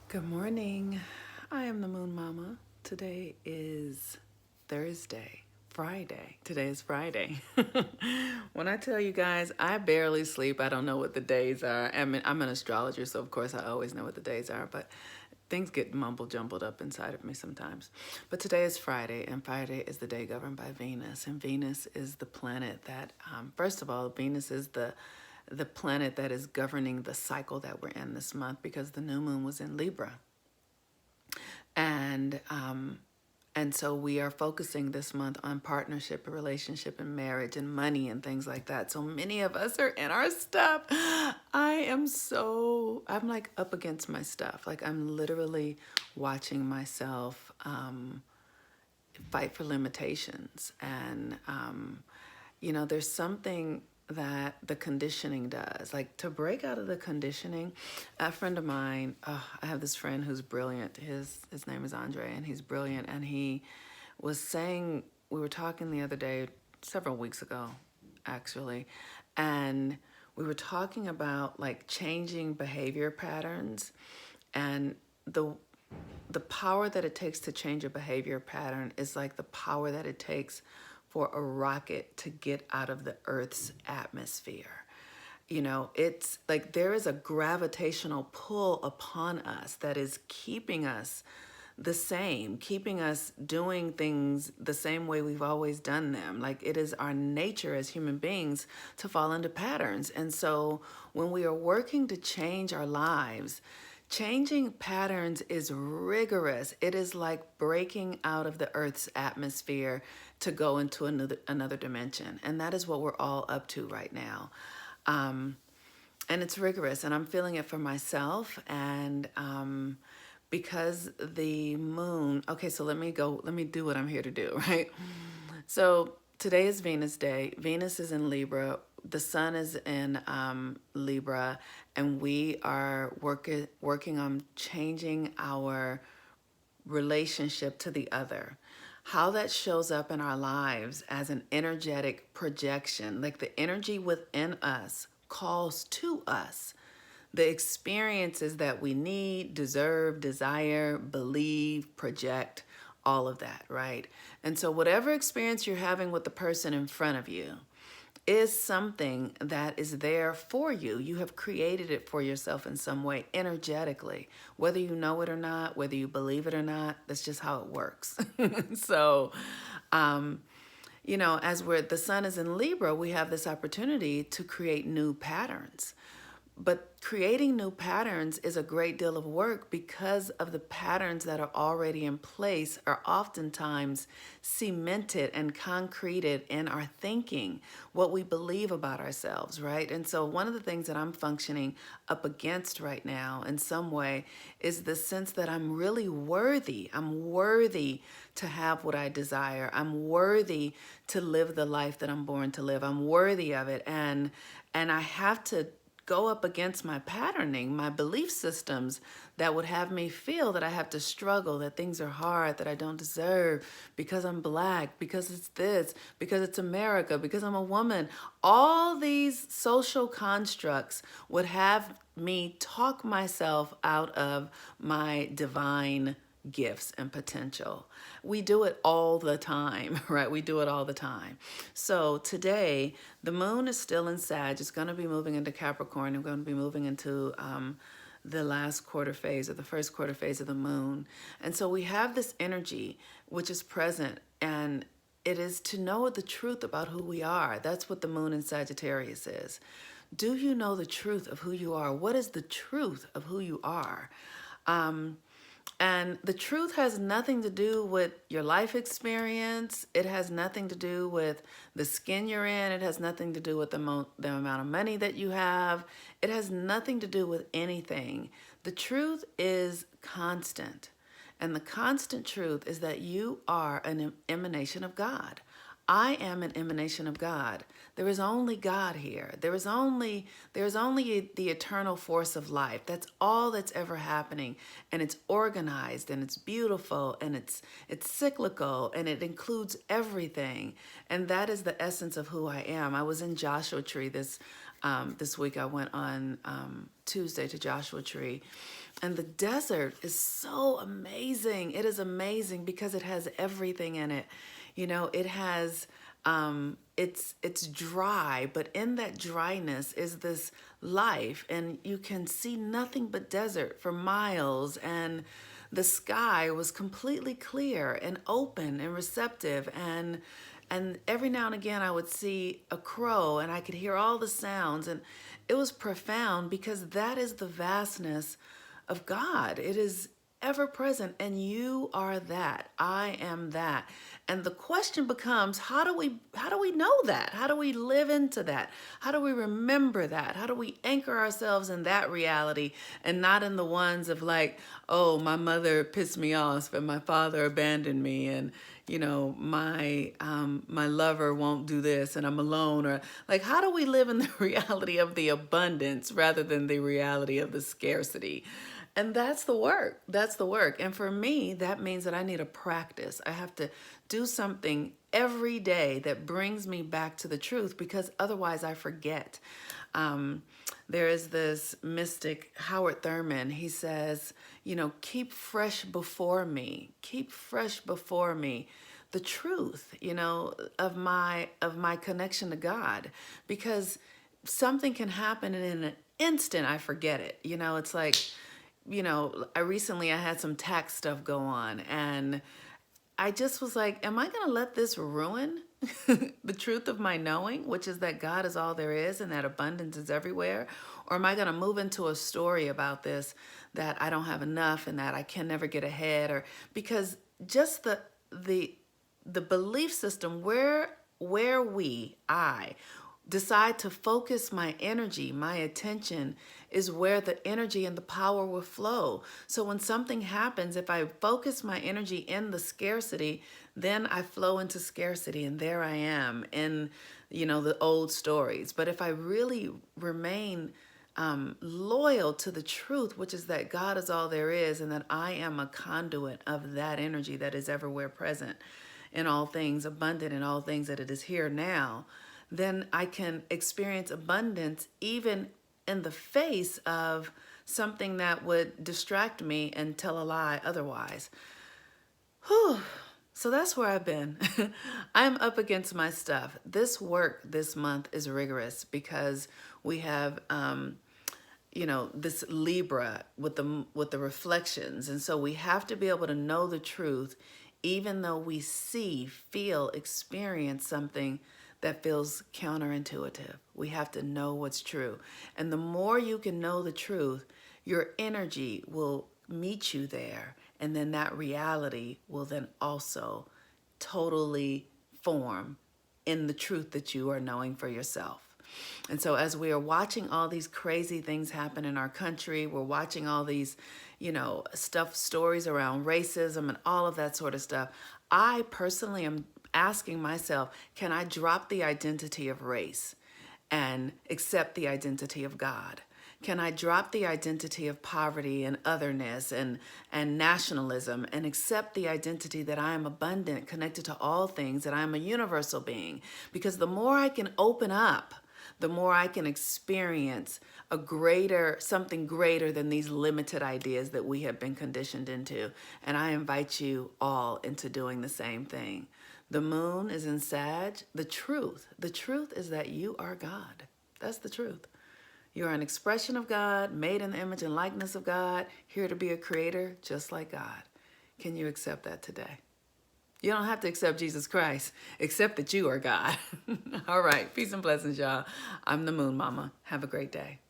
Good morning. I am the Moon Mama. Today is Thursday, Friday. Today is Friday. When I tell you guys, I barely sleep. I don't know what the days are. I'm an astrologer, so of course I always know what the days are, but things get mumble jumbled up inside of me sometimes. But today is Friday, and Friday is the day governed by Venus. And Venus is the planet that, first of all, Venus is the planet that is governing the cycle that we're in this month because the new moon was in Libra. And so we are focusing this month on partnership, and relationship, and marriage, and money, and things like that. So many of us are in our stuff. I'm like up against my stuff. Like I'm literally watching myself fight for limitations. And, there's something that the conditioning does. Like to break out of the conditioning, a friend of mine, I have this friend who's brilliant. His name is Andre, and he's brilliant. And he was saying, we were talking the other day, several weeks ago, actually, and we were talking about like changing behavior patterns and the power that it takes to change a behavior pattern is like the power that it takes for a rocket to get out of the Earth's atmosphere. It's like there is a gravitational pull upon us that is keeping us the same, keeping us doing things the same way we've always done them. Like it is our nature as human beings to fall into patterns. And so when we are working to change our lives, changing patterns is rigorous. It is like breaking out of the Earth's atmosphere to go into another dimension. And that is what we're all up to right now. And it's rigorous, and I'm feeling it for myself. And because the moon, okay, so let me do what I'm here to do, right? So today is Venus Day. Venus is in Libra. The sun is in Libra, and we are working on changing our relationship to the other. How that shows up in our lives as an energetic projection, like the energy within us calls to us the experiences that we need, deserve, desire, believe, project, all of that, right? And so whatever experience you're having with the person in front of you is something that is there for you. You have created it for yourself in some way energetically, whether you know it or not, whether you believe it or not, that's just how it works. So, as the sun is in Libra, we have this opportunity to create new patterns. But creating new patterns is a great deal of work because of the patterns that are already in place are oftentimes cemented and concreted in our thinking, what we believe about ourselves, right? And so one of the things that I'm functioning up against right now in some way is the sense that I'm really worthy. I'm worthy to have what I desire. I'm worthy to live the life that I'm born to live. I'm worthy of it. And I have to go up against my patterning, my belief systems that would have me feel that I have to struggle, that things are hard, that I don't deserve because I'm Black, because it's this, because it's America, because I'm a woman. All these social constructs would have me talk myself out of my divine gifts and potential. We do it all the time, right? We do it all the time. So today, the moon is still in Sag. It's going to be moving into Capricorn. We're going to be moving into the last quarter phase or the first quarter phase of the moon. And so we have this energy which is present, and it is to know the truth about who we are. That's what the moon in Sagittarius is. Do you know the truth of who you are? What is the truth of who you are? And the truth has nothing to do with your life experience. It has nothing to do with the skin you're in. It has nothing to do with the amount of money that you have. It has nothing to do with anything. The truth is constant. And the constant truth is that you are an emanation of God. I am an emanation of God. There is only God here. There is only the eternal force of life. That's all that's ever happening. And it's organized and it's beautiful and it's cyclical and it includes everything. And that is the essence of who I am. I was in Joshua Tree, this This week I went on Tuesday to Joshua Tree. And the desert is so amazing. It is amazing because it has everything in it. You know, it has, it's dry, but in that dryness is this life. And you can see nothing but desert for miles. And the sky was completely clear and open and receptive. And every now and again I would see a crow and I could hear all the sounds, and it was profound because that is the vastness of God. It is ever present, and you are that. I am that. And the question becomes, how do we know that? How do we live into that? How do we remember that? How do we anchor ourselves in that reality and not in the ones of like, oh, my mother pissed me off and my father abandoned me, and you know, my lover won't do this and I'm alone? Or like, how do we live in the reality of the abundance rather than the reality of the scarcity? And that's the work. That's the work. And for me, that means that I need a practice. I have to do something every day that brings me back to the truth, because otherwise I forget. There is this mystic, Howard Thurman. He says, you know, keep fresh before me. Keep fresh before me the truth, you know, of my connection to God, because something can happen and in an instant I forget it. You know, it's like, you know, I had some tax stuff go on, and I just was like, am I going to let this ruin the truth of my knowing, which is that God is all there is and that abundance is everywhere? Or am I going to move into a story about this, that I don't have enough and that I can never get ahead? Or because just the belief system where I decide to focus my energy, my attention, is where the energy and the power will flow. So when something happens, if I focus my energy in the scarcity, then I flow into scarcity, and there I am in, you know, the old stories. But if I really remain loyal to the truth, which is that God is all there is and that I am a conduit of that energy that is everywhere present in all things, abundant in all things, that it is here now, then I can experience abundance even in the face of something that would distract me and tell a lie otherwise. Whew. So that's where I've been. I'm up against my stuff. This work this month is rigorous because we have, you know, this Libra with the reflections. And so we have to be able to know the truth, even though we see, feel, experience something that feels counterintuitive. We have to know what's true. And the more you can know the truth, your energy will meet you there. And then that reality will then also totally form in the truth that you are knowing for yourself. And so as we are watching all these crazy things happen in our country, we're watching all these, you know, stories around racism and all of that sort of stuff, I personally am asking myself, can I drop the identity of race and accept the identity of God? Can I drop the identity of poverty and otherness and nationalism and accept the identity that I am abundant, connected to all things, that I am a universal being? Because the more I can open up, the more I can experience something greater than these limited ideas that we have been conditioned into. And I invite you all into doing the same thing. The moon is in Sag. The truth is that you are God. That's the truth. You're an expression of God, made in the image and likeness of God, here to be a creator just like God. Can you accept that today? You don't have to accept Jesus Christ. Accept that you are God. All right. Peace and blessings, y'all. I'm the Moon Mama. Have a great day.